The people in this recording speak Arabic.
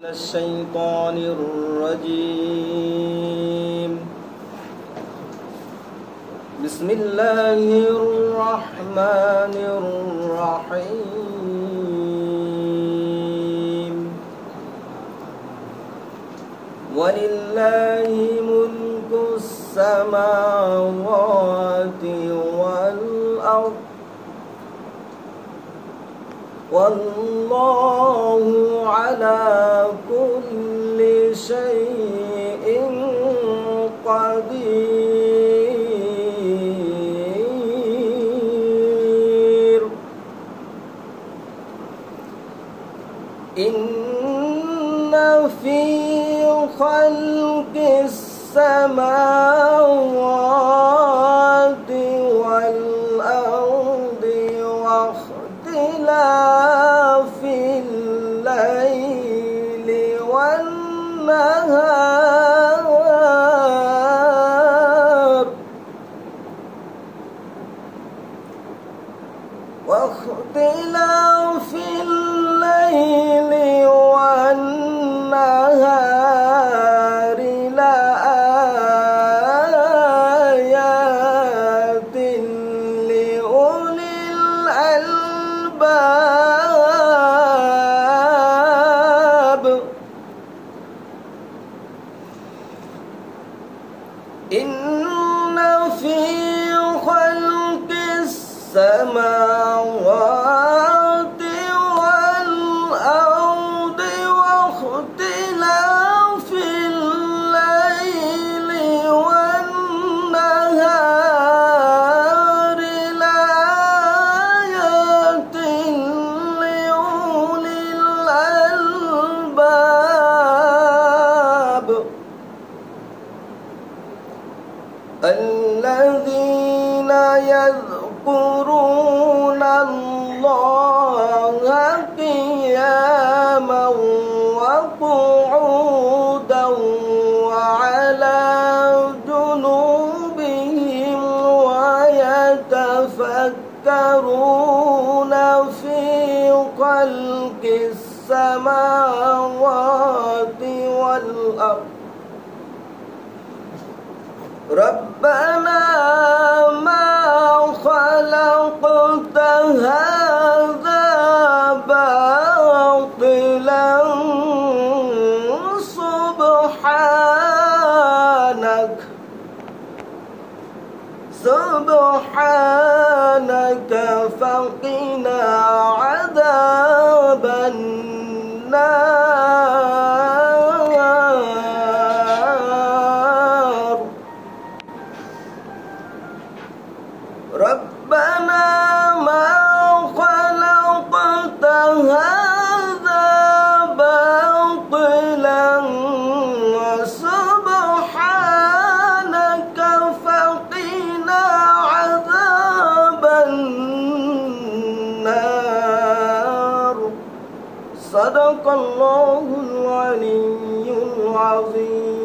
الشيطان الرجيم. بسم الله الرحمن الرحيم. ولله ملك السماوات والأرض والله على كل شيء قدير. إن في خلق السماوات والأرض واختلاف الليل والنهار لآيات لأولي الألباب. إن في خلق السماوات والأرض واختلاف الليل والنهار لآيات لأولي الألباب الذين يذكرون الله قياما وقعودا وعلى جنوبهم ويتفكرون في خلق السماوات والأرض ربنا ما خلقت هذا باطلا سبحانك فقنا عذاب النار. ربنا ما خلقت هذا باطلا سبحانك فقنا عذاب النار. صدق الله العلي العظيم.